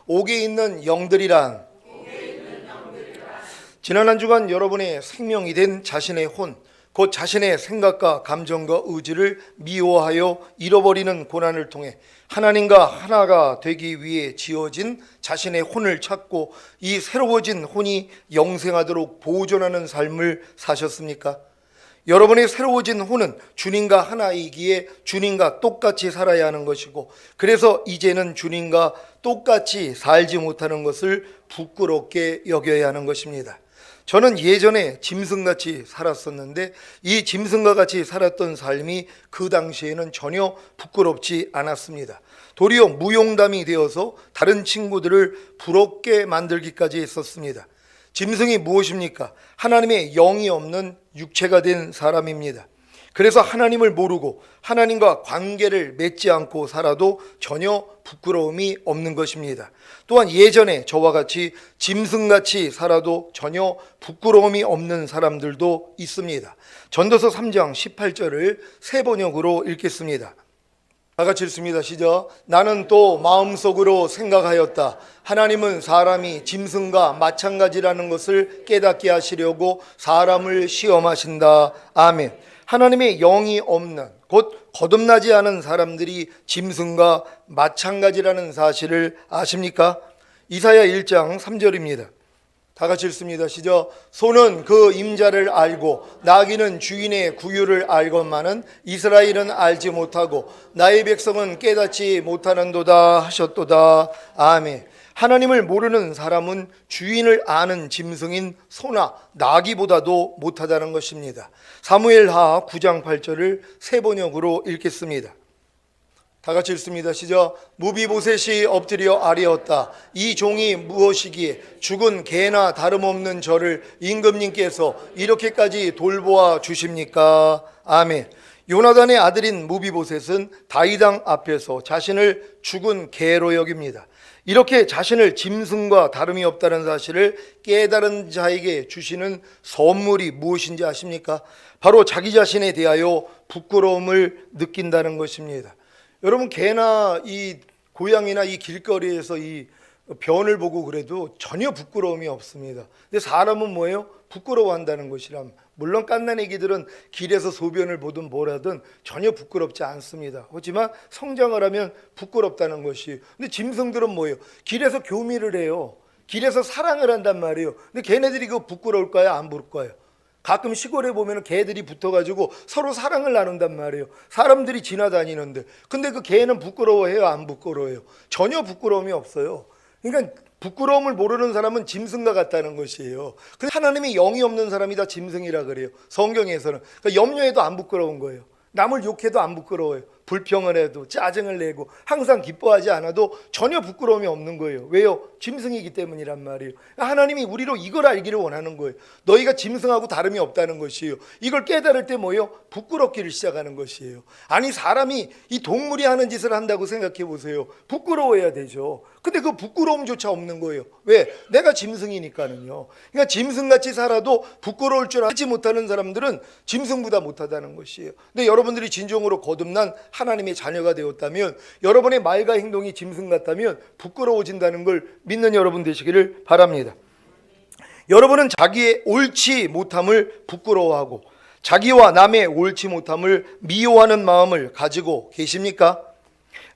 옥에 있는 영들이란 지난 한 주간 여러분의 생명이 된 자신의 혼, 곧 자신의 생각과 감정과 의지를 미워하여 잃어버리는 고난을 통해 하나님과 하나가 되기 위해 지어진 자신의 혼을 찾고 이 새로워진 혼이 영생하도록 보존하는 삶을 사셨습니까? 여러분의 새로워진 혼은 주님과 하나이기에 주님과 똑같이 살아야 하는 것이고, 그래서 이제는 주님과 똑같이 살지 못하는 것을 부끄럽게 여겨야 하는 것입니다. 저는 예전에 짐승같이 살았었는데 이 짐승과 같이 살았던 삶이 그 당시에는 전혀 부끄럽지 않았습니다. 도리어 무용담이 되어서 다른 친구들을 부럽게 만들기까지 했었습니다. 짐승이 무엇입니까? 하나님의 영이 없는 육체가 된 사람입니다. 그래서 하나님을 모르고 하나님과 관계를 맺지 않고 살아도 전혀 부끄러움이 없는 것입니다. 또한 예전에 저와 같이 짐승같이 살아도 전혀 부끄러움이 없는 사람들도 있습니다. 전도서 3장 18절을 새 번역으로 읽겠습니다. 다 같이 읽습니다. 시작. 나는 또 마음속으로 생각하였다. 하나님은 사람이 짐승과 마찬가지라는 것을 깨닫게 하시려고 사람을 시험하신다. 아멘. 하나님의 영이 없는, 곧 거듭나지 않은 사람들이 짐승과 마찬가지라는 사실을 아십니까? 이사야 1장 3절입니다. 다 같이 읽습니다. 시작. 소는 그 임자를 알고 나귀는 주인의 구유를 알건만은 이스라엘은 알지 못하고 나의 백성은 깨닫지 못하는도다 하셨도다. 아멘. 하나님을 모르는 사람은 주인을 아는 짐승인 소나 나귀보다도 못하다는 것입니다. 사무엘하 9장 8절을 새 번역으로 읽겠습니다. 다 같이 읽습니다. 시작. 무비보셋이 엎드려 아뢰었다. 이 종이 무엇이기에 죽은 개나 다름없는 저를 임금님께서 이렇게까지 돌보아 주십니까? 아멘. 요나단의 아들인 무비보셋은 다윗 왕 앞에서 자신을 죽은 개로 여깁니다. 이렇게 자신을 짐승과 다름이 없다는 사실을 깨달은 자에게 주시는 선물이 무엇인지 아십니까? 바로 자기 자신에 대하여 부끄러움을 느낀다는 것입니다. 여러분, 개나 이 고양이나 이 길거리에서 이 변을 보고 그래도 전혀 부끄러움이 없습니다. 근데 사람은 뭐예요? 부끄러워한다는 것이람. 물론 갓난애기들은 길에서 소변을 보든 뭐라든 전혀 부끄럽지 않습니다. 하지만 성장을 하면 부끄럽다는 것이. 근데 짐승들은 뭐예요? 길에서 교미를 해요. 길에서 사랑을 한단 말이에요. 근데 걔네들이 그거 부끄러울까요? 안 부를까요? 가끔 시골에 보면 개들이 붙어가지고 서로 사랑을 나눈단 말이에요. 사람들이 지나다니는데. 근데 그 개는 부끄러워해요? 안 부끄러워해요? 전혀 부끄러움이 없어요. 그러니까 부끄러움을 모르는 사람은 짐승과 같다는 것이에요. 근데 하나님이 영이 없는 사람이 다 짐승이라 그래요. 성경에서는. 그러니까 염려해도 안 부끄러운 거예요. 남을 욕해도 안 부끄러워요. 불평을 해도 짜증을 내고 항상 기뻐하지 않아도 전혀 부끄러움이 없는 거예요. 왜요? 짐승이기 때문이란 말이에요. 하나님이 우리로 이걸 알기를 원하는 거예요. 너희가 짐승하고 다름이 없다는 것이에요. 이걸 깨달을 때 뭐예요? 부끄럽기를 시작하는 것이에요. 아니, 사람이 이 동물이 하는 짓을 한다고 생각해 보세요. 부끄러워해야 되죠. 근데 그 부끄러움조차 없는 거예요. 왜? 내가 짐승이니까는요. 그러니까 짐승같이 살아도 부끄러울 줄 알지 못하는 사람들은 짐승보다 못하다는 것이에요. 근데 여러분들이 진정으로 거듭난 하나님의 자녀가 되었다면, 여러분의 말과 행동이 짐승 같다면 부끄러워진다는 걸 믿는 여러분 되시기를 바랍니다. 여러분은 자기의 옳지 못함을 부끄러워하고 자기와 남의 옳지 못함을 미워하는 마음을 가지고 계십니까?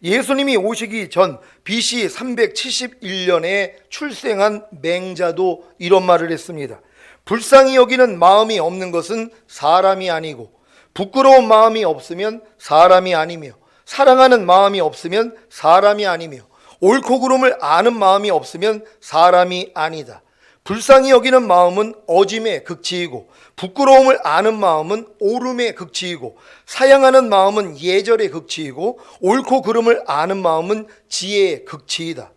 예수님이 오시기 전 BC 371년에 출생한 맹자도 이런 말을 했습니다. 불쌍히 여기는 마음이 없는 것은 사람이 아니고 부끄러운 마음이 없으면 사람이 아니며 사랑하는 마음이 없으면 사람이 아니며 옳고 그름을 아는 마음이 없으면 사람이 아니다. 불쌍히 여기는 마음은 어짐의 극치이고 부끄러움을 아는 마음은 오름의 극치이고 사양하는 마음은 예절의 극치이고 옳고 그름을 아는 마음은 지혜의 극치이다.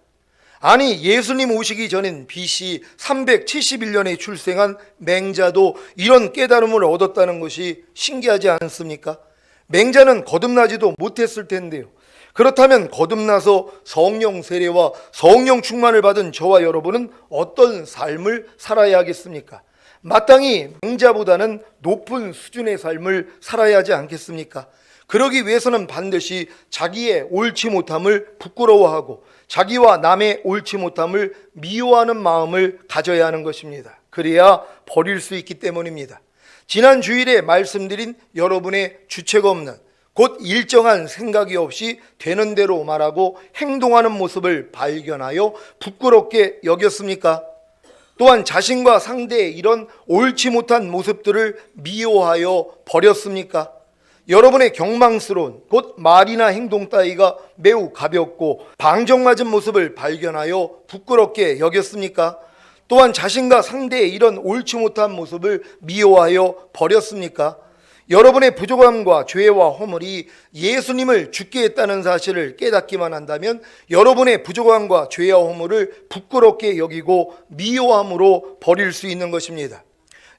아니, 예수님 오시기 전인 BC 371년에 출생한 맹자도 이런 깨달음을 얻었다는 것이 신기하지 않습니까? 맹자는 거듭나지도 못했을 텐데요. 그렇다면 거듭나서 성령 세례와 성령 충만을 받은 저와 여러분은 어떤 삶을 살아야 하겠습니까? 마땅히 맹자보다는 높은 수준의 삶을 살아야 하지 않겠습니까? 그러기 위해서는 반드시 자기의 옳지 못함을 부끄러워하고 자기와 남의 옳지 못함을 미워하는 마음을 가져야 하는 것입니다. 그래야 버릴 수 있기 때문입니다. 지난 주일에 말씀드린 여러분의 주체가 없는, 곧 일정한 생각이 없이 되는 대로 말하고 행동하는 모습을 발견하여 부끄럽게 여겼습니까? 또한 자신과 상대의 이런 옳지 못한 모습들을 미워하여 버렸습니까? 여러분의 경망스러운, 곧 말이나 행동 따위가 매우 가볍고 방정맞은 모습을 발견하여 부끄럽게 여겼습니까? 또한 자신과 상대의 이런 옳지 못한 모습을 미워하여 버렸습니까? 여러분의 부족함과 죄와 허물이 예수님을 죽게 했다는 사실을 깨닫기만 한다면 여러분의 부족함과 죄와 허물을 부끄럽게 여기고 미워함으로 버릴 수 있는 것입니다.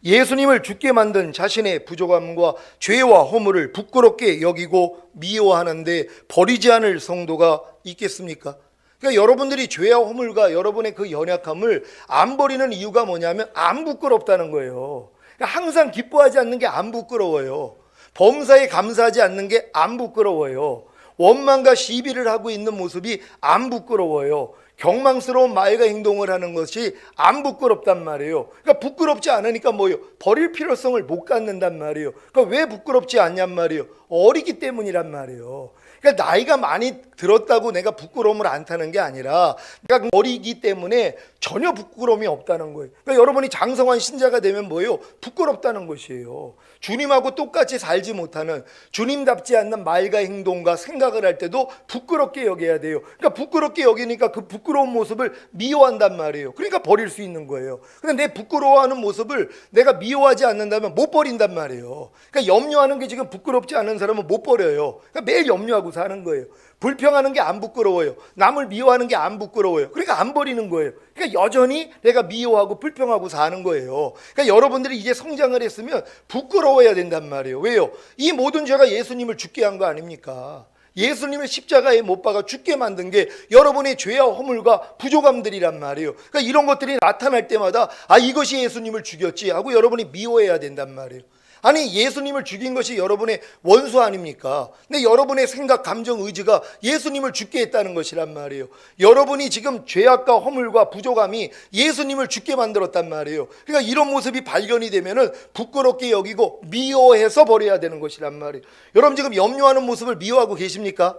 예수님을 죽게 만든 자신의 부족함과 죄와 허물을 부끄럽게 여기고 미워하는데 버리지 않을 성도가 있겠습니까? 그러니까 여러분들이 죄와 허물과 여러분의 그 연약함을 안 버리는 이유가 뭐냐면 안 부끄럽다는 거예요. 그러니까 항상 기뻐하지 않는 게 안 부끄러워요. 범사에 감사하지 않는 게 안 부끄러워요. 원망과 시비를 하고 있는 모습이 안 부끄러워요. 경망스러운 말과 행동을 하는 것이 안 부끄럽단 말이에요. 그러니까 부끄럽지 않으니까 뭐예요? 버릴 필요성을 못 갖는단 말이에요. 그러니까 왜 부끄럽지 않냔 말이에요? 어리기 때문이란 말이에요. 그러니까 나이가 많이 들었다고 내가 부끄러움을 안 타는 게 아니라 내가 어리기 때문에 전혀 부끄러움이 없다는 거예요. 그러니까 여러분이 장성한 신자가 되면 뭐예요? 부끄럽다는 것이에요. 주님하고 똑같이 살지 못하는, 주님답지 않는 말과 행동과 생각을 할 때도 부끄럽게 여겨야 돼요. 그러니까 부끄럽게 여기니까 그 부끄러운 모습을 미워한단 말이에요. 그러니까 버릴 수 있는 거예요. 근데 내 부끄러워하는 모습을 내가 미워하지 않는다면 못 버린단 말이에요. 그러니까 염려하는 게 지금 부끄럽지 않은 사람은 못 버려요. 그러니까 매일 염려하고 사는 거예요. 불평하는 게 안 부끄러워요. 남을 미워하는 게 안 부끄러워요. 그러니까 안 버리는 거예요. 그러니까 여전히 내가 미워하고 불평하고 사는 거예요. 그러니까 여러분들이 이제 성장을 했으면 부끄러워야 된단 말이에요. 왜요? 이 모든 죄가 예수님을 죽게 한 거 아닙니까? 예수님을 십자가에 못 박아 죽게 만든 게 여러분의 죄와 허물과 부족함들이란 말이에요. 그러니까 이런 것들이 나타날 때마다 아, 이것이 예수님을 죽였지 하고 여러분이 미워해야 된단 말이에요. 아니, 예수님을 죽인 것이 여러분의 원수 아닙니까? 근데 여러분의 생각, 감정, 의지가 예수님을 죽게 했다는 것이란 말이에요. 여러분이 지금 죄악과 허물과 부족함이 예수님을 죽게 만들었단 말이에요. 그러니까 이런 모습이 발견이 되면은 부끄럽게 여기고 미워해서 버려야 되는 것이란 말이에요. 여러분 지금 염려하는 모습을 미워하고 계십니까?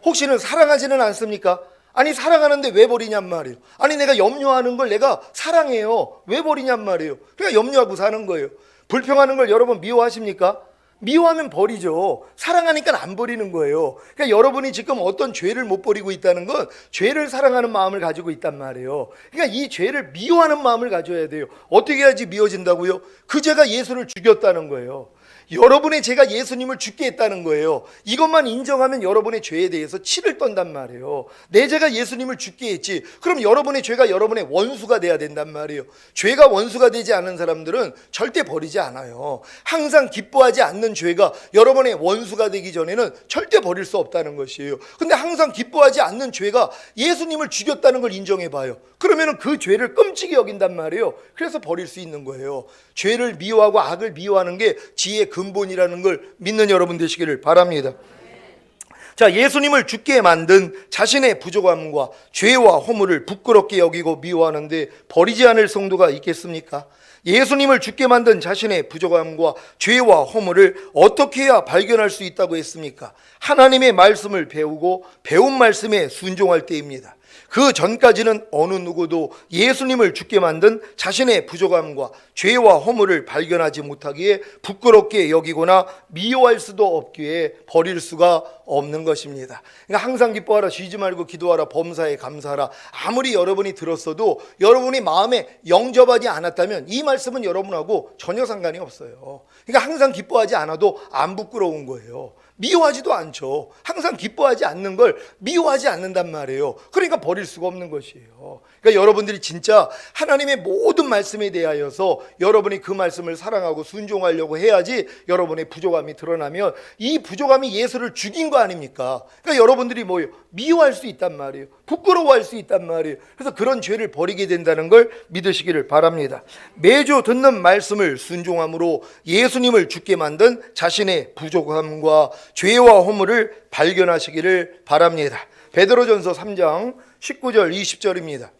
혹시는 사랑하지는 않습니까? 아니, 사랑하는데 왜 버리냔 말이에요. 아니, 내가 염려하는 걸 내가 사랑해요. 왜 버리냔 말이에요. 그러니까 염려하고 사는 거예요. 불평하는 걸 여러분 미워하십니까? 미워하면 버리죠. 사랑하니까 안 버리는 거예요. 그러니까 여러분이 지금 어떤 죄를 못 버리고 있다는 건 죄를 사랑하는 마음을 가지고 있단 말이에요. 그러니까 이 죄를 미워하는 마음을 가져야 돼요. 어떻게 해야지 미워진다고요? 그 죄가 예수를 죽였다는 거예요. 여러분의 죄가 예수님을 죽게 했다는 거예요. 이것만 인정하면 여러분의 죄에 대해서 치를 떤단 말이에요. 내 죄가 예수님을 죽게 했지. 그럼 여러분의 죄가 여러분의 원수가 돼야 된단 말이에요. 죄가 원수가 되지 않은 사람들은 절대 버리지 않아요. 항상 기뻐하지 않는 죄가 여러분의 원수가 되기 전에는 절대 버릴 수 없다는 것이에요. 근데 항상 기뻐하지 않는 죄가 예수님을 죽였다는 걸 인정해 봐요. 그러면 그 죄를 끔찍히 여긴단 말이에요. 그래서 버릴 수 있는 거예요. 죄를 미워하고 악을 미워하는 게 지혜의 근본이라는 걸 믿는 여러분 되시기를 바랍니다. 자, 예수님을 죽게 만든 자신의 부족함과 죄와 허물을 부끄럽게 여기고 미워하는데 버리지 않을 성도가 있겠습니까? 예수님을 죽게 만든 자신의 부족함과 죄와 허물을 어떻게 해야 발견할 수 있다고 했습니까? 하나님의 말씀을 배우고 배운 말씀에 순종할 때입니다. 그 전까지는 어느 누구도 예수님을 죽게 만든 자신의 부족함과 죄와 허물을 발견하지 못하기에 부끄럽게 여기거나 미워할 수도 없기에 버릴 수가 없는 것입니다. 그러니까 항상 기뻐하라, 쉬지 말고 기도하라, 범사에 감사하라. 아무리 여러분이 들었어도 여러분이 마음에 영접하지 않았다면 이 말씀은 여러분하고 전혀 상관이 없어요. 그러니까 항상 기뻐하지 않아도 안 부끄러운 거예요. 미워하지도 않죠. 항상 기뻐하지 않는 걸 미워하지 않는단 말이에요. 그러니까 버릴 수가 없는 것이에요. 그러니까 여러분들이 진짜 하나님의 모든 말씀에 대하여서 여러분이 그 말씀을 사랑하고 순종하려고 해야지 여러분의 부족함이 드러나면 이 부족함이 예수를 죽인 거 아닙니까? 그러니까 여러분들이 뭐예요? 미워할 수 있단 말이에요. 부끄러워할 수 있단 말이에요. 그래서 그런 죄를 버리게 된다는 걸 믿으시기를 바랍니다. 매주 듣는 말씀을 순종함으로 예수님을 죽게 만든 자신의 부족함과 죄와 허물을 발견하시기를 바랍니다. 베드로전서 3장 19절 20절입니다.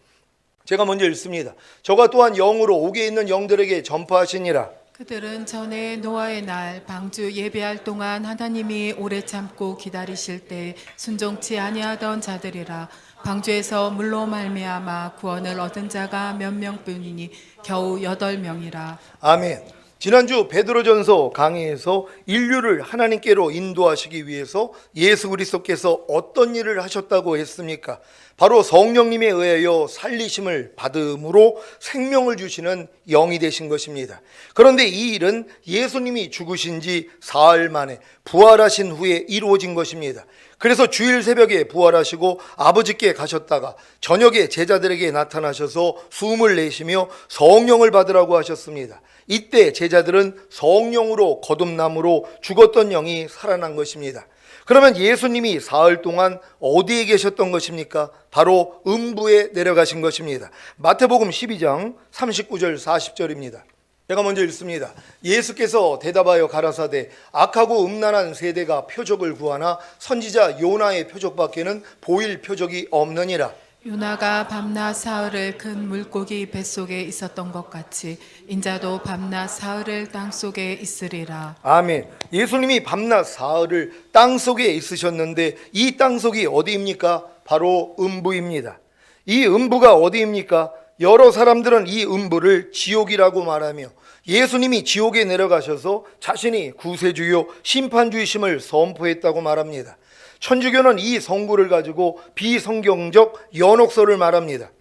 제가 먼저 읽습니다. 저가 또한 영으로 옥에 있는 영들에게 전파하시니라. 그들은 전에 노아의 날 방주 예배할 동안 하나님이 오래 참고 기다리실 때 순종치 아니하던 자들이라. 방주에서 물로 말미암아 구원을 얻은 자가 몇 명뿐이니 겨우 8명이라. 아멘. 지난주 베드로전서 강의에서 인류를 하나님께로 인도하시기 위해서 예수 그리스도께서 어떤 일을 하셨다고 했습니까? 바로 성령님에 의하여 살리심을 받음으로 생명을 주시는 영이 되신 것입니다. 그런데 이 일은 예수님이 죽으신 지 사흘 만에 부활하신 후에 이루어진 것입니다. 그래서 주일 새벽에 부활하시고 아버지께 가셨다가 저녁에 제자들에게 나타나셔서 숨을 내쉬며 성령을 받으라고 하셨습니다. 이때 제자들은 성령으로 거듭남으로 죽었던 영이 살아난 것입니다. 그러면 예수님이 사흘 동안 어디에 계셨던 것입니까? 바로 음부에 내려가신 것입니다. 마태복음 12장 39절 40절입니다. 제가 먼저 읽습니다. 예수께서 대답하여 가라사대 악하고 음란한 세대가 표적을 구하나 선지자 요나의 표적밖에는 보일 표적이 없느니라. 요나가 밤낮 사흘을 큰 물고기 뱃속에 있었던 것 같이 인자도 밤낮 사흘을 땅속에 있으리라. 아멘. 예수님이 밤낮 사흘을 땅속에 있으셨는데 이 땅속이 어디입니까? 바로 음부입니다. 이 음부가 어디입니까? 여러 사람들은 이 음부를 지옥이라고 말하며 예수님이 지옥에 내려가셔서 자신이 구세주요 심판주이심을 선포했다고 말합니다. 천주교는 이 성구를 가지고 비성경적 연옥설을 말합니다.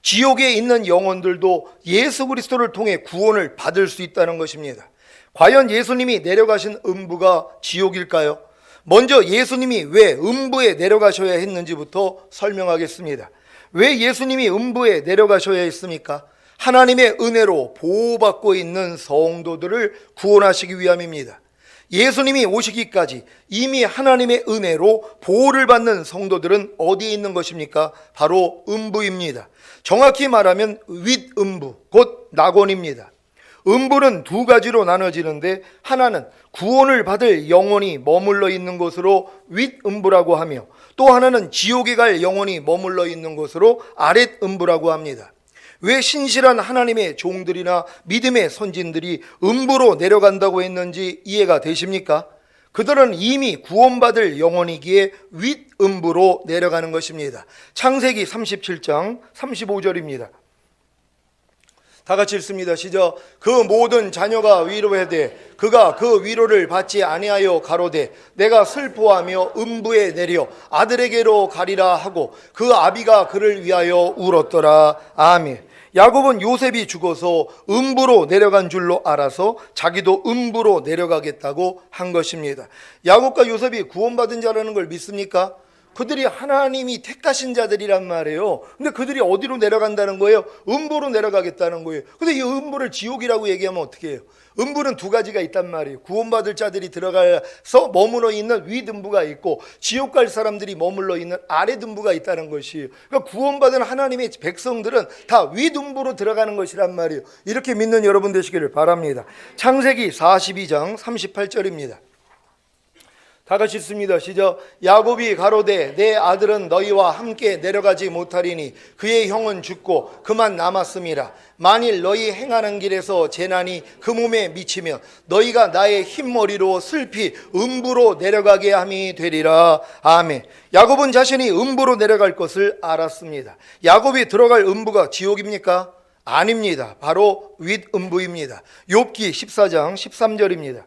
지옥에 있는 영혼들도 예수 그리스도를 통해 구원을 받을 수 있다는 것입니다. 과연 예수님이 내려가신 음부가 지옥일까요? 먼저 예수님이 왜 음부에 내려가셔야 했는지부터 설명하겠습니다. 왜 예수님이 음부에 내려가셔야 했습니까? 하나님의 은혜로 보호받고 있는 성도들을 구원하시기 위함입니다. 예수님이 오시기까지 이미 하나님의 은혜로 보호를 받는 성도들은 어디에 있는 것입니까? 바로 음부입니다. 정확히 말하면 윗음부, 곧 낙원입니다. 음부는 두 가지로 나눠지는데 하나는 구원을 받을 영혼이 머물러 있는 곳으로 윗음부라고 하며 또 하나는 지옥에 갈 영혼이 머물러 있는 곳으로 아랫음부라고 합니다. 왜 신실한 하나님의 종들이나 믿음의 선진들이 음부로 내려간다고 했는지 이해가 되십니까? 그들은 이미 구원받을 영혼이기에 윗음부로 내려가는 것입니다. 창세기 37장 35절입니다. 다 같이 읽습니다. 시작. 그 모든 자녀가 위로하되 그가 그 위로를 받지 아니하여 가로되 내가 슬퍼하며 음부에 내려 아들에게로 가리라 하고 그 아비가 그를 위하여 울었더라. 아멘. 야곱은 요셉이 죽어서 음부로 내려간 줄로 알아서 자기도 음부로 내려가겠다고 한 것입니다. 야곱과 요셉이 구원받은 자라는 걸 믿습니까? 그들이 하나님이 택하신 자들이란 말이에요. 근데 그들이 어디로 내려간다는 거예요? 음부로 내려가겠다는 거예요. 근데 이 음부를 지옥이라고 얘기하면 어떻게 해요? 음부는 두 가지가 있단 말이에요. 구원받을 자들이 들어가서 머물러 있는 윗음부가 있고 지옥 갈 사람들이 머물러 있는 아랫음부가 있다는 것이에요. 그러니까 구원받은 하나님의 백성들은 다 윗음부로 들어가는 것이란 말이에요. 이렇게 믿는 여러분 되시기를 바랍니다. 창세기 42장 38절입니다. 다 같이 읽습니다. 시작. 야곱이 가로되 내 아들은 너희와 함께 내려가지 못하리니 그의 형은 죽고 그만 남았음이라. 만일 너희 행하는 길에서 재난이 그 몸에 미치면 너희가 나의 흰머리로 슬피 음부로 내려가게 함이 되리라. 아멘. 야곱은 자신이 음부로 내려갈 것을 알았습니다. 야곱이 들어갈 음부가 지옥입니까? 아닙니다. 바로 윗음부입니다. 욥기 14장 13절입니다.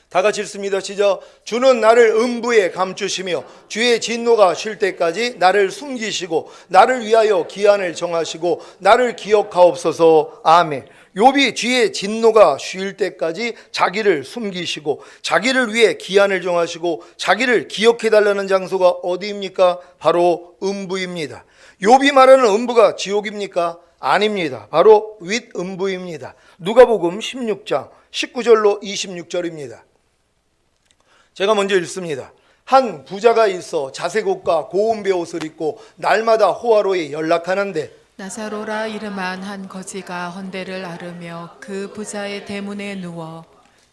다 같이 읽습니다. 시작. 주는 나를 음부에 감추시며 주의 진노가 쉴 때까지 나를 숨기시고 나를 위하여 기한을 정하시고 나를 기억하옵소서. 아멘. 욥이 주의 진노가 쉴 때까지 자기를 숨기시고 자기를 위해 기한을 정하시고 자기를 기억해달라는 장소가 어디입니까? 바로 음부입니다. 욥이 말하는 음부가 지옥입니까? 아닙니다. 바로 윗음부입니다. 누가복음 16장 19절로 26절입니다. 제가 먼저 읽습니다. 한 부자가 있어 자색 옷과 고운 베옷을 입고 날마다 호화로에 연락하는데 나사로라 이름한 한 거지가 헌대를 앓으며 그 부자의 대문에 누워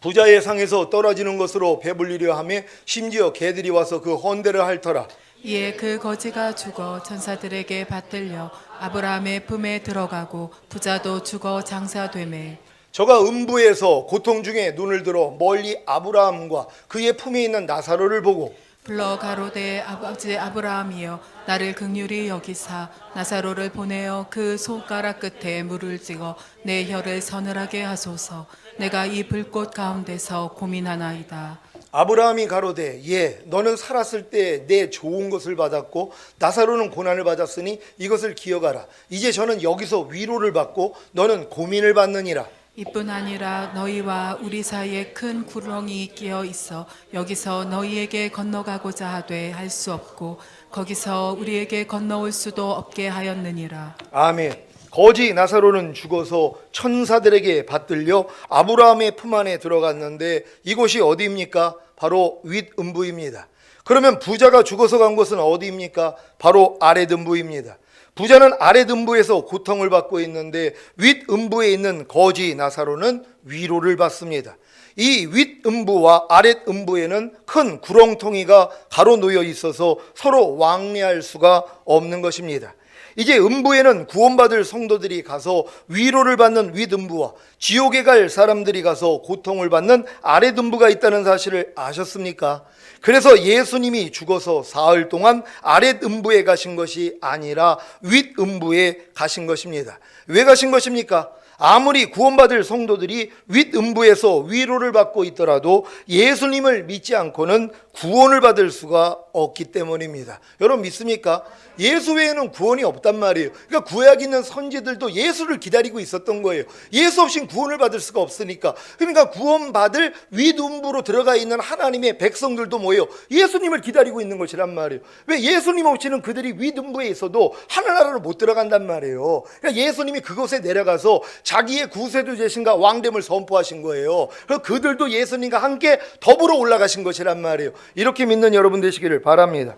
부자의 상에서 떨어지는 것으로 배불리려 하며 심지어 개들이 와서 그 헌대를 핥더라. 이에 그 거지가 죽어 천사들에게 받들려 아브라함의 품에 들어가고 부자도 죽어 장사되매 저가 음부에서 고통 중에 눈을 들어 멀리 아브라함과 그의 품에 있는 나사로를 보고 불러 가로되 아버지 아브라함이여 나를 긍휼히 여기사 나사로를 보내어 그 손가락 끝에 물을 찍어 내 혀를 서늘하게 하소서. 내가 이 불꽃 가운데서 고민하나이다. 아브라함이 가로되 예 너는 살았을 때 내 좋은 것을 받았고 나사로는 고난을 받았으니 이것을 기억하라. 이제 저는 여기서 위로를 받고 너는 고민을 받느니라. 이뿐 아니라 너희와 우리 사이에 큰 구렁이 끼어 있어 여기서 너희에게 건너가고자 하되 할 수 없고 거기서 우리에게 건너올 수도 없게 하였느니라. 아멘. 거지 나사로는 죽어서 천사들에게 받들려 아브라함의 품 안에 들어갔는데 이곳이 어디입니까? 바로 윗음부입니다. 그러면 부자가 죽어서 간 곳은 어디입니까? 바로 아랫음부입니다. 부자는 아랫음부에서 고통을 받고 있는데 윗음부에 있는 거지 나사로는 위로를 받습니다. 이 윗음부와 아랫음부에는 큰 구렁텅이가 가로놓여 있어서 서로 왕래할 수가 없는 것입니다. 이제 음부에는 구원받을 성도들이 가서 위로를 받는 윗음부와 지옥에 갈 사람들이 가서 고통을 받는 아랫음부가 있다는 사실을 아셨습니까? 그래서 예수님이 죽어서 사흘 동안 아랫음부에 가신 것이 아니라 윗음부에 가신 것입니다. 왜 가신 것입니까? 아무리 구원받을 성도들이 윗음부에서 위로를 받고 있더라도 예수님을 믿지 않고는 구원을 받을 수가 없기 때문입니다. 여러분 믿습니까? 예수 외에는 구원이 없단 말이에요. 그러니까 구약에 있는 선지들도 예수를 기다리고 있었던 거예요. 예수 없이는 구원을 받을 수가 없으니까. 그러니까 구원받을 윗음부로 들어가 있는 하나님의 백성들도 뭐예요? 예수님을 기다리고 있는 것이란 말이에요. 왜 예수님 없이는 그들이 윗음부에 있어도 하늘나라로 못 들어간단 말이에요. 그러니까 예수님이 그곳에 내려가서 자기의 구세주 되신가 왕됨을 선포하신 거예요. 그래서 그들도 예수님과 함께 더불어 올라가신 것이란 말이에요. 이렇게 믿는 여러분 되시기를 바랍니다.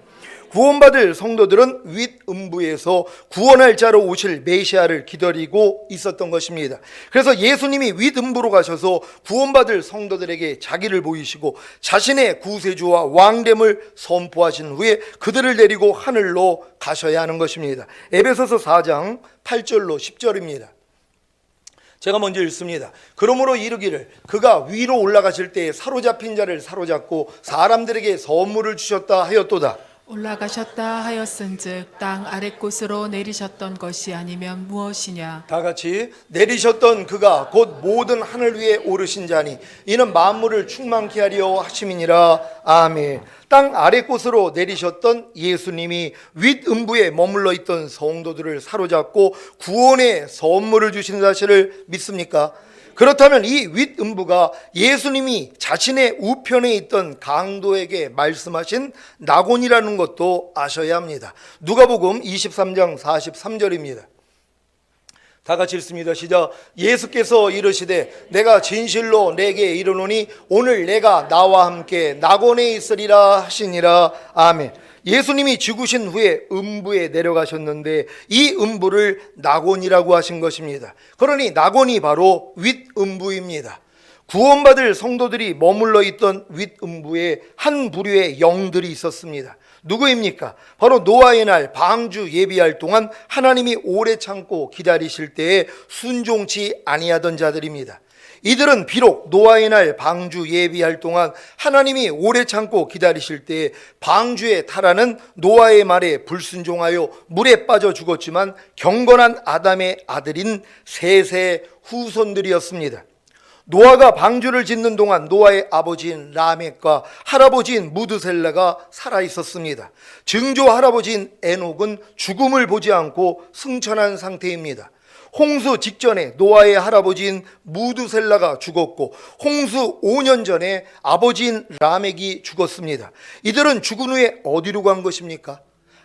구원받을 성도들은 윗음부에서 구원할 자로 오실 메시아를 기다리고 있었던 것입니다. 그래서 예수님이 윗음부로 가셔서 구원받을 성도들에게 자기를 보이시고 자신의 구세주와 왕됨을 선포하신 후에 그들을 데리고 하늘로 가셔야 하는 것입니다. 에베소서 4장 8절로 10절입니다. 제가 먼저 읽습니다. 그러므로 이르기를 그가 위로 올라가실 때에 사로잡힌 자를 사로잡고 사람들에게 선물을 주셨다 하였도다. 올라가셨다 하였은즉 땅 아랫곳으로 내리셨던 것이 아니면 무엇이냐. 다 같이 내리셨던 그가 곧 모든 하늘 위에 오르신 자니 이는 만물을 충만케 하려 하심이니라. 아멘. 땅 아랫곳으로 내리셨던 예수님이 윗음부에 머물러 있던 성도들을 사로잡고 구원의 선물을 주시는 사실을 믿습니까? 그렇다면 이 윗음부가 예수님이 자신의 우편에 있던 강도에게 말씀하신 낙원이라는 것도 아셔야 합니다. 누가복음 23장 43절입니다. 다 같이 읽습니다. 시작. 예수께서 이르시되 내가 진실로 내게 이르노니 오늘 내가 나와 함께 낙원에 있으리라 하시니라. 아멘. 예수님이 죽으신 후에 음부에 내려가셨는데 이 음부를 낙원이라고 하신 것입니다. 그러니 낙원이 바로 윗음부입니다. 구원받을 성도들이 머물러 있던 윗음부에 한 부류의 영들이 있었습니다. 누구입니까? 바로 노아의 날 방주 예비할 동안 하나님이 오래 참고 기다리실 때에 순종치 아니하던 자들입니다. 이들은 비록 노아의 날 방주 예비할 동안 하나님이 오래 참고 기다리실 때에 방주에 타라는 노아의 말에 불순종하여 물에 빠져 죽었지만 경건한 아담의 아들인 셋의 후손들이었습니다. 노아가 방주를 짓는 동안 노아의 아버지인 라멕과 할아버지인 무드셀라가 살아 있었습니다. 증조 할아버지인 에녹은 죽음을 보지 않고 승천한 상태입니다. 홍수 직전에 노아의 할아버지인 무드셀라가 죽었고 홍수 5년 전에 아버지인 라멕이 죽었습니다. 이들은 죽은 후에 어디로 간 것입니까?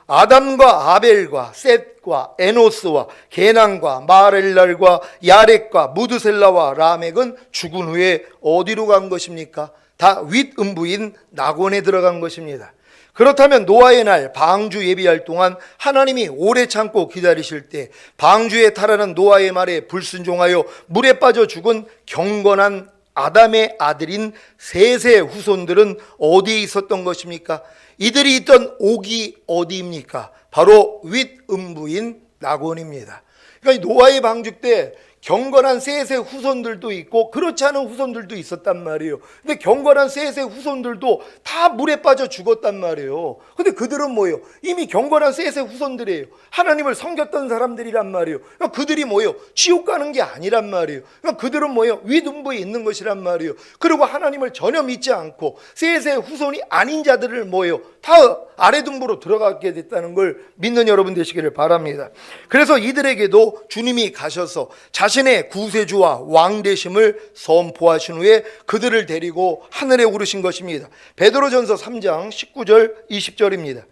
아담과 아벨과 셋과 에노스와 게난과 마렐랄과 야렉과 무드셀라와 라멕은 죽은 후에 어디로 간 것입니까? 다 윗음부인 낙원에 들어간 것입니다. 그렇다면 노아의 날 방주 예비할 동안 하나님이 오래 참고 기다리실 때 방주에 타라는 노아의 말에 불순종하여 물에 빠져 죽은 경건한 아담의 아들인 셋의 후손들은 어디에 있었던 것입니까? 이들이 있던 옥이 어디입니까? 바로 윗음부인 낙원입니다. 그러니까 노아의 방주 때 경건한 셋의 후손들도 있고 그렇지 않은 후손들도 있었단 말이에요. 근데 경건한 셋의 후손들도 다 물에 빠져 죽었단 말이에요. 근데 그들은 뭐예요? 이미 경건한 셋의 후손들이에요. 하나님을 섬겼던 사람들이란 말이에요. 그러니까 그들이 뭐예요? 지옥 가는 게 아니란 말이에요. 그러니까 그들은 뭐예요? 윗음부에 있는 것이란 말이에요. 그리고 하나님을 전혀 믿지 않고 셋의 후손이 아닌 자들을 뭐예요? 다 아래등부로 들어가게 됐다는 걸 믿는 여러분 되시기를 바랍니다. 그래서 이들에게도 주님이 가셔서 자신의 구세주와 왕 되심을 선포하신 후에 그들을 데리고 하늘에 오르신 것입니다. 베드로전서 3장 19절 20절입니다.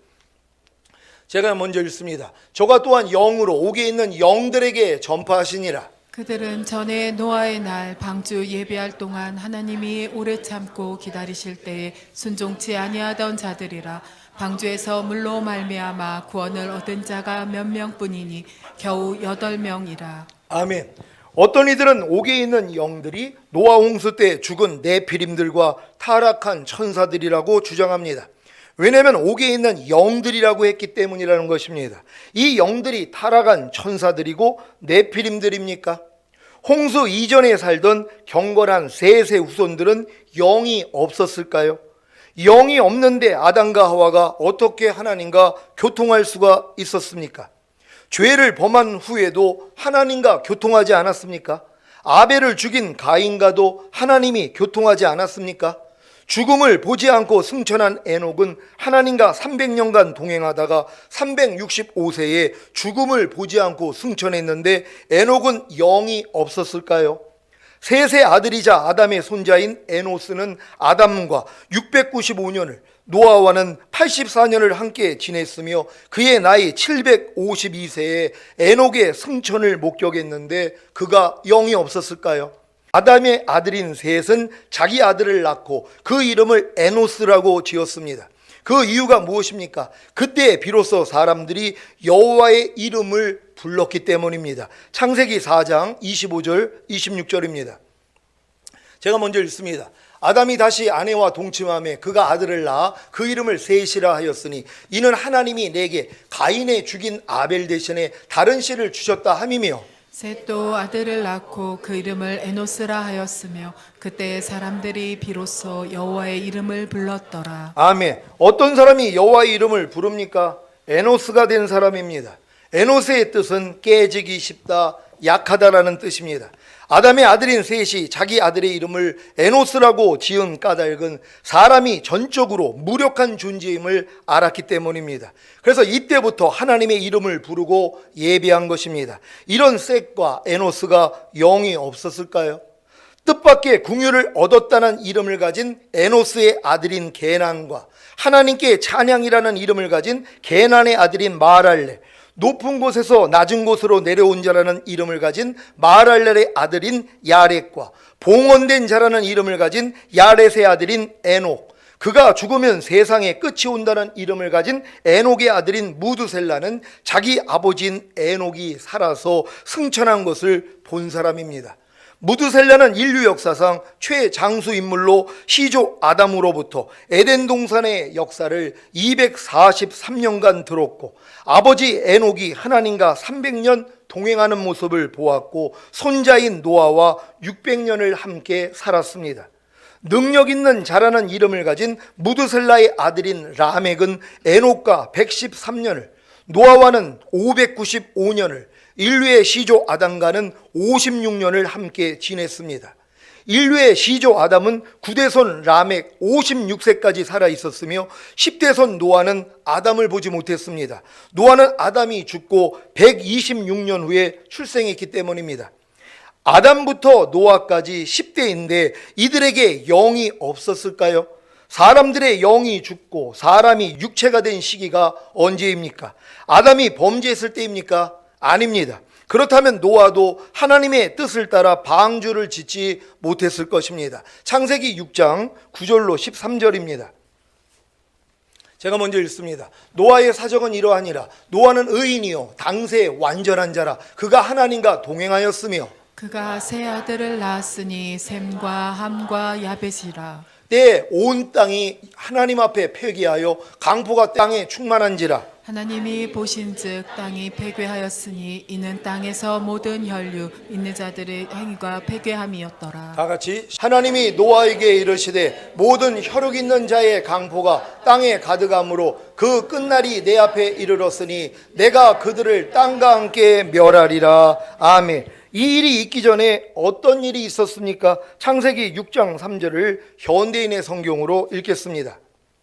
제가 먼저 읽습니다. 저가 또한 영으로 옥에 있는 영들에게 전파하시니라. 그들은 전에 노아의 날 방주 예배할 동안 하나님이 오래 참고 기다리실 때에 순종치 아니하던 자들이라. 방주에서 물로 말미암아 구원을 얻은 자가 몇 명뿐이니 겨우 8명이라. 아멘. 어떤 이들은 옥에 있는 영들이 노아 홍수 때 죽은 네피림들과 타락한 천사들이라고 주장합니다. 왜냐하면 옥에 있는 영들이라고 했기 때문이라는 것입니다. 이 영들이 타락한 천사들이고 네피림들입니까? 홍수 이전에 살던 경건한 셋의 후손들은 영이 없었을까요? 영이 없는데 아담과 하와가 어떻게 하나님과 교통할 수가 있었습니까? 죄를 범한 후에도 하나님과 교통하지 않았습니까? 아벨을 죽인 가인과도 하나님이 교통하지 않았습니까? 죽음을 보지 않고 승천한 에녹은 하나님과 300년간 동행하다가 365세에 죽음을 보지 않고 승천했는데 에녹은 영이 없었을까요? 셋의 아들이자 아담의 손자인 에노스는 아담과 695년을, 노아와는 84년을 함께 지냈으며 그의 나이 752세에 에녹의 승천을 목격했는데 그가 영이 없었을까요? 아담의 아들인 셋은 자기 아들을 낳고 그 이름을 에노스라고 지었습니다. 그 이유가 무엇입니까? 그때 비로소 사람들이 여호와의 이름을 불렀기 때문입니다. 창세기 4장 25절 26절입니다. 제가 먼저 읽습니다. 아담이 다시 아내와 동침하며 그가 아들을 낳아 그 이름을 셋이라 하였으니 이는 하나님이 내게 가인의 죽인 아벨 대신에 다른 씨를 주셨다 함이며 셋도 아들을 낳고 그 이름을 에노스라 하였으며 그때 사람들이 비로소 여호와의 이름을 불렀더라. 아멘. 어떤 사람이 여호와의 이름을 부릅니까? 에노스가 된 사람입니다. 에노스의 뜻은 깨지기 쉽다, 약하다라는 뜻입니다. 아담의 아들인 셋이 자기 아들의 이름을 에노스라고 지은 까닭은 사람이 전적으로 무력한 존재임을 알았기 때문입니다. 그래서 이때부터 하나님의 이름을 부르고 예배한 것입니다. 이런 셋과 에노스가 영이 없었을까요? 뜻밖의 궁유를 얻었다는 이름을 가진 에노스의 아들인 게난과 하나님께 찬양이라는 이름을 가진 게난의 아들인 마랄렐, 높은 곳에서 낮은 곳으로 내려온 자라는 이름을 가진 마랄렐의 아들인 야렛과 봉헌된 자라는 이름을 가진 야렛의 아들인 에녹, 그가 죽으면 세상에 끝이 온다는 이름을 가진 에녹의 아들인 무두셀라는 자기 아버지인 에녹이 살아서 승천한 것을 본 사람입니다. 무두셀라는 인류 역사상 최장수 인물로 시조 아담으로부터 에덴 동산의 역사를 243년간 들었고 아버지 에녹이 하나님과 300년 동행하는 모습을 보았고 손자인 노아와 600년을 함께 살았습니다. 능력 있는 자라는 이름을 가진 무두셀라의 아들인 라멕은 에녹과 113년을, 노아와는 595년을, 인류의 시조 아담과는 56년을 함께 지냈습니다. 인류의 시조 아담은 9대손 라멕 56세까지 살아 있었으며 10대손 노아는 아담을 보지 못했습니다. 노아는 아담이 죽고 126년 후에 출생했기 때문입니다. 아담부터 노아까지 10대인데 이들에게 영이 없었을까요? 사람들의 영이 죽고 사람이 육체가 된 시기가 언제입니까? 아담이 범죄했을 때입니까? 아닙니다. 그렇다면 노아도 하나님의 뜻을 따라 방주를 짓지 못했을 것입니다. 창세기 6장 9절로 13절입니다. 제가 먼저 읽습니다. 노아의 사적은 이러하니라. 노아는 의인이요 당세 완전한 자라. 그가 하나님과 동행하였으며 그가 세 아들을 낳았으니 셈과 함과 야벳이라. 내 온 땅이 하나님 앞에 폐기하여 강포가 땅에 충만한지라. 하나님이 보신즉 땅이 폐괴하였으니 이는 땅에서 모든 혈류 있는 자들의 행위가 폐괴함이었더라. 다 같이 하나님이 노아에게 이르시되 모든 혈육 있는 자의 강포가 땅에 가득함으로 그 끝날이 내 앞에 이르렀으니 내가 그들을 땅과 함께 멸하리라. 아멘. 이 일이 있기 전에 어떤 일이 있었습니까? 창세기 6장 3절을 현대인의 성경으로 읽겠습니다.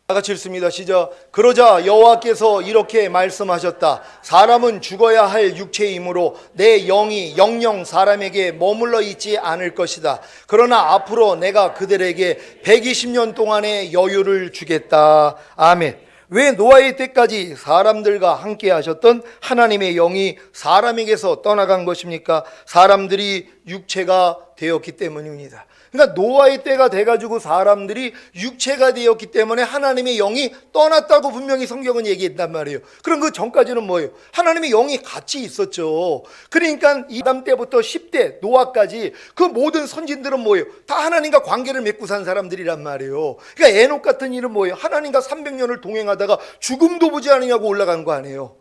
다 같이 읽습니다. 시작. 그러자 여호와께서 이렇게 말씀하셨다. 사람은 죽어야 할 육체이므로 내 영이 영영 사람에게 머물러 있지 않을 것이다. 그러나 앞으로 내가 그들에게 120년 동안의 여유를 주겠다. 아멘. 왜 노아의 때까지 사람들과 함께 하셨던 하나님의 영이 사람에게서 떠나간 것입니까? 사람들이 육체가 되었기 때문입니다. 그러니까 노아의 때가 돼가지고 사람들이 육체가 되었기 때문에 하나님의 영이 떠났다고 분명히 성경은 얘기했단 말이에요. 그럼 그 전까지는 뭐예요? 하나님의 영이 같이 있었죠. 그러니까 아담 때부터 10대 노아까지 그 모든 선진들은 뭐예요? 다 하나님과 관계를 맺고 산 사람들이란 말이에요. 그러니까 에녹 같은 일은 뭐예요? 하나님과 300년을 동행하다가 죽음도 보지 않으냐고 올라간 거 아니에요.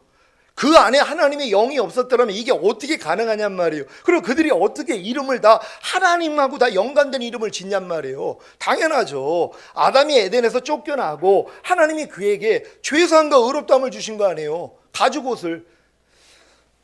그 안에 하나님의 영이 없었더라면 이게 어떻게 가능하냔 말이에요. 그리고 그들이 어떻게 이름을 다 하나님하고 다 연관된 이름을 짓냔 말이에요. 당연하죠. 아담이 에덴에서 쫓겨나고 하나님이 그에게 죄사함과 의롭다함을 주신 거 아니에요. 가죽옷을,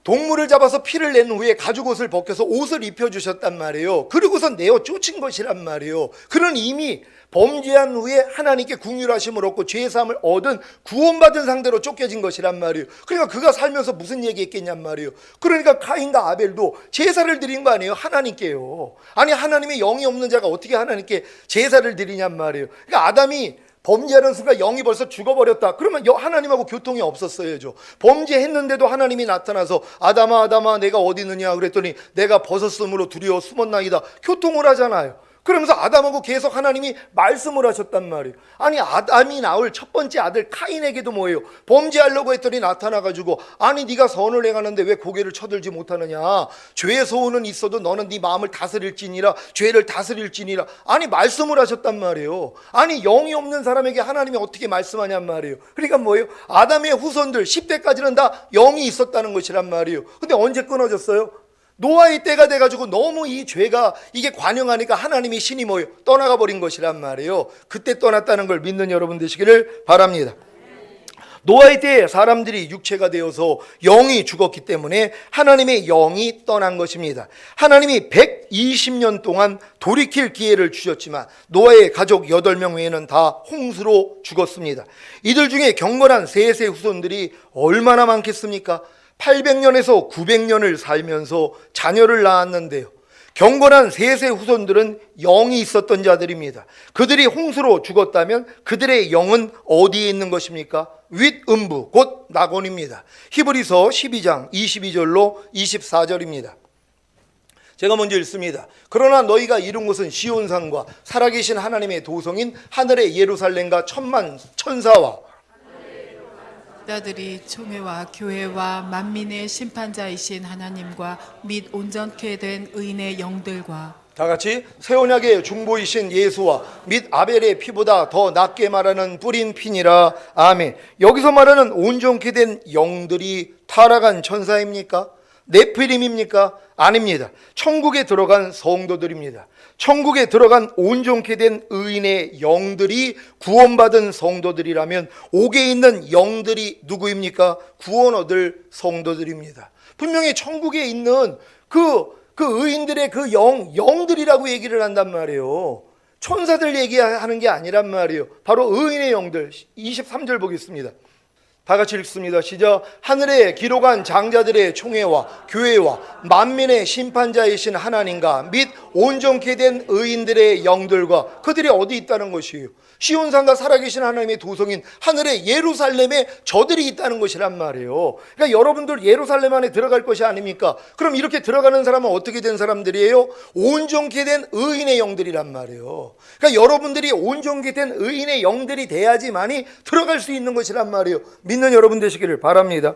동물을 잡아서 피를 낸 후에 가죽옷을 벗겨서 옷을 입혀주셨단 말이에요. 그리고서 내어 쫓은 것이란 말이에요. 그는 이미 범죄한 후에 하나님께 긍휼하심을 얻고 죄사함을 얻은 구원받은 상대로 쫓겨진 것이란 말이에요. 그러니까 그가 살면서 무슨 얘기했겠냔 말이에요. 그러니까 카인과 아벨도 제사를 드린 거 아니에요? 하나님께요. 아니 하나님의 영이 없는 자가 어떻게 하나님께 제사를 드리냔 말이에요. 그러니까 아담이 범죄하는 순간 영이 벌써 죽어버렸다. 그러면 하나님하고 교통이 없었어야죠. 범죄했는데도 하나님이 나타나서 아담아 아담아 내가 어디 있느냐 그랬더니 내가 벗었으므로 두려워 숨었나이다. 교통을 하잖아요. 그러면서 아담하고 계속 하나님이 말씀을 하셨단 말이에요. 아니 아담이 낳을 첫 번째 아들 카인에게도 뭐예요? 범죄하려고 했더니 나타나가지고 아니 네가 선을 행하는데 왜 고개를 쳐들지 못하느냐. 죄의 소원은 있어도 너는 네 마음을 다스릴지니라. 죄를 다스릴지니라. 아니 말씀을 하셨단 말이에요. 아니 영이 없는 사람에게 하나님이 어떻게 말씀하냔 말이에요. 그러니까 뭐예요? 아담의 후손들 10대까지는 다 영이 있었다는 것이란 말이에요. 근데 언제 끊어졌어요? 노아의 때가 돼가지고 너무 이 죄가 이게 관영하니까 하나님이 신이 뭐예요? 떠나가 버린 것이란 말이에요. 그때 떠났다는 걸 믿는 여러분 되시기를 바랍니다. 노아의 때에 사람들이 육체가 되어서 영이 죽었기 때문에 하나님의 영이 떠난 것입니다. 하나님이 120년 동안 돌이킬 기회를 주셨지만 노아의 가족 8명 외에는 다 홍수로 죽었습니다. 이들 중에 경건한 셋의 후손들이 얼마나 많겠습니까? 800년에서 900년을 살면서 자녀를 낳았는데요. 경건한 셋의 후손들은 영이 있었던 자들입니다. 그들이 홍수로 죽었다면 그들의 영은 어디에 있는 것입니까? 윗음부 곧 낙원입니다. 히브리서 12장 22절로 24절입니다. 제가 먼저 읽습니다. 그러나 너희가 이룬 것은 시온산과 살아계신 하나님의 도성인 하늘의 예루살렘과 천만 천사와 자들이 총회와 교회와 만민의 심판자이신 하나님과 및 온전케 된 의인의 영들과 다 같이 새 언약의 중보이신 예수와 및 아벨의 피보다 더 낫게 말하는 뿌린 피니라. 아멘. 여기서 말하는 온전케 된 영들이 타락한 천사입니까? 네피림입니까? 아닙니다. 천국에 들어간 성도들입니다. 천국에 들어간 온전케 된 의인의 영들이 구원받은 성도들이라면 옥에 있는 영들이 누구입니까? 구원 얻을 성도들입니다. 분명히 천국에 있는 그 의인들의 그 영들이라고 얘기를 한단 말이에요. 천사들 얘기하는 게 아니란 말이에요. 바로 의인의 영들. 23절 보겠습니다. 다 같이 읽습니다. 시작. 하늘에 기록한 장자들의 총회와 교회와 만민의 심판자이신 하나님과 및 온전케 된 의인들의 영들과 그들이 어디 있다는 것이에요? 시온산과 살아계신 하나님의 도성인 하늘의 예루살렘에 저들이 있다는 것이란 말이에요. 그러니까 여러분들 예루살렘 안에 들어갈 것이 아닙니까? 그럼 이렇게 들어가는 사람은 어떻게 된 사람들이에요? 온전케 된 의인의 영들이란 말이에요. 그러니까 여러분들이 온전케 된 의인의 영들이 돼야지만이 들어갈 수 있는 것이란 말이에요. 믿는 여러분 되시기를 바랍니다.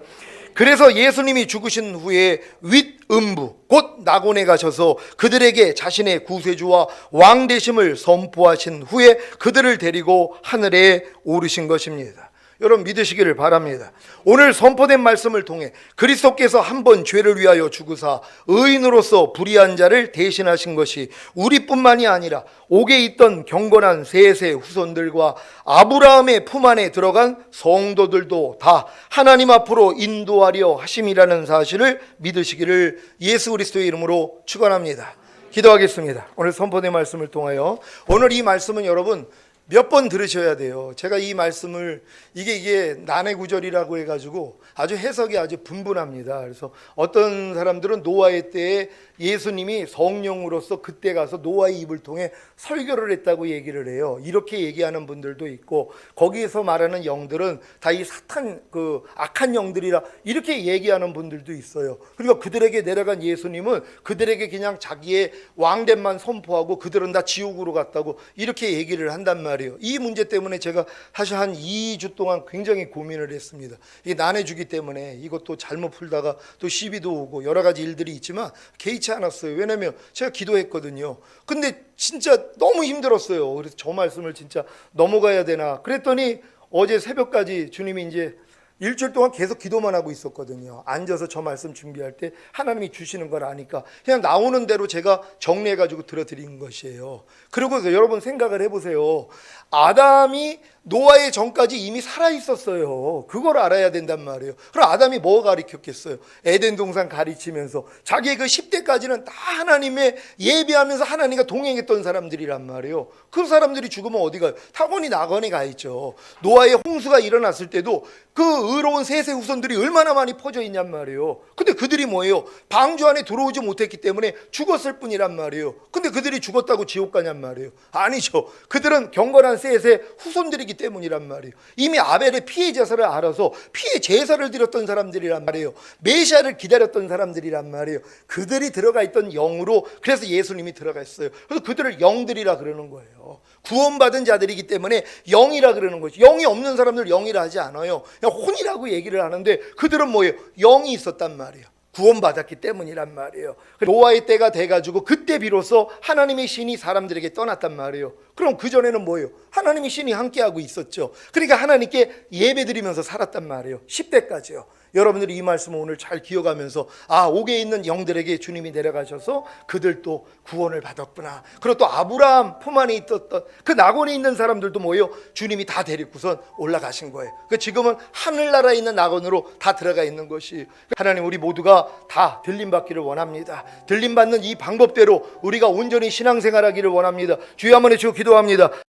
그래서 예수님이 죽으신 후에 윗음부 곧 낙원에 가셔서 그들에게 자신의 구세주와 왕 되심을 선포하신 후에 그들을 데리고 하늘에 오르신 것입니다. 여러분 믿으시기를 바랍니다. 오늘 선포된 말씀을 통해 그리스도께서 한 번 죄를 위하여 죽으사 의인으로서 불의한 자를 대신하신 것이 우리뿐만이 아니라 옥에 있던 경건한 셋의 후손들과 아브라함의 품 안에 들어간 성도들도 다 하나님 앞으로 인도하려 하심이라는 사실을 믿으시기를 예수 그리스도의 이름으로 축원합니다. 기도하겠습니다. 오늘 선포된 말씀을 통하여 오늘 이 말씀은 여러분 몇 번 들으셔야 돼요. 제가 이 말씀을 이게 난해구절이라고 해가지고 아주 해석이 아주 분분합니다. 그래서 어떤 사람들은 노아의 때에 예수님이 성령으로서 그때 가서 노아의 입을 통해 설교를 했다고 얘기를 해요. 이렇게 얘기하는 분들도 있고 거기에서 말하는 영들은 다 이 사탄 그 악한 영들이라 이렇게 얘기하는 분들도 있어요. 그리고 그들에게 내려간 예수님은 그들에게 그냥 자기의 왕됨만 선포하고 그들은 다 지옥으로 갔다고 이렇게 얘기를 한단 말이에요. 이 문제 때문에 제가 사실 한 2주 동안 굉장히 고민을 했습니다. 이게 난해주기 때문에 이것도 잘못 풀다가 또 시비도 오고 여러 가지 일들이 있지만 개의치 않았어요. 왜냐면 제가 기도했거든요. 근데 진짜 너무 힘들었어요. 그래서 저 말씀을 진짜 넘어가야 되나 그랬더니 어제 새벽까지 주님이 이제 일주일 동안 계속 기도만 하고 있었거든요. 앉아서 저 말씀 준비할 때 하나님이 주시는 걸 아니까 그냥 나오는 대로 제가 정리해가지고 들어드린 것이에요. 그리고 여러분 생각을 해보세요. 아담이 노아의 전까지 이미 살아있었어요. 그걸 알아야 된단 말이에요. 그럼 아담이 뭐 가르쳤겠어요? 에덴 동산 가르치면서 자기의 그 10대까지는 다 하나님의 예배하면서 하나님과 동행했던 사람들이란 말이에요. 그 사람들이 죽으면 어디 가요? 타고니 낙원에 가 있죠. 노아의 홍수가 일어났을 때도 그 의로운 셋의 후손들이 얼마나 많이 퍼져 있냔 말이에요. 근데 그들이 뭐예요? 방주 안에 들어오지 못했기 때문에 죽었을 뿐이란 말이에요. 근데 그들이 죽었다고 지옥 가냔 말이에요. 아니죠. 그들은 경건한 셋의 후손들이기 때문이란 말이에요. 이미 아벨의 피해 제사를 알아서 피해 제사를 드렸던 사람들이란 말이에요. 메시아를 기다렸던 사람들이란 말이에요. 그들이 들어가 있던 영으로 그래서 예수님이 들어가 있어요. 그래서 그들을 영들이라 그러는 거예요. 구원받은 자들이기 때문에 영이라 그러는 거죠. 영이 없는 사람들 영이라 하지 않아요. 그냥 혼이라고 얘기를 하는데 그들은 뭐예요? 영이 있었단 말이에요. 구원받았기 때문이란 말이에요. 노아의 때가 돼가지고 그때 비로소 하나님의 신이 사람들에게 떠났단 말이에요. 그럼 그전에는 뭐예요? 하나님의 신이 함께하고 있었죠. 그러니까 하나님께 예배드리면서 살았단 말이에요. 10대까지요. 여러분들이 이 말씀을 오늘 잘 기억하면서 옥에 있는 영들에게 주님이 내려가셔서 그들도 구원을 받았구나. 그리고 또 아브라함 품 안에 있었던 그 낙원에 있는 사람들도 뭐예요? 주님이 다 데리고선 올라가신 거예요. 지금은 하늘나라에 있는 낙원으로 다 들어가 있는 것이 하나님 우리 모두가 다 들림받기를 원합니다. 들림받는 이 방법대로 우리가 온전히 신앙생활하기를 원합니다. 주여 한번 해주시고 기도합니다.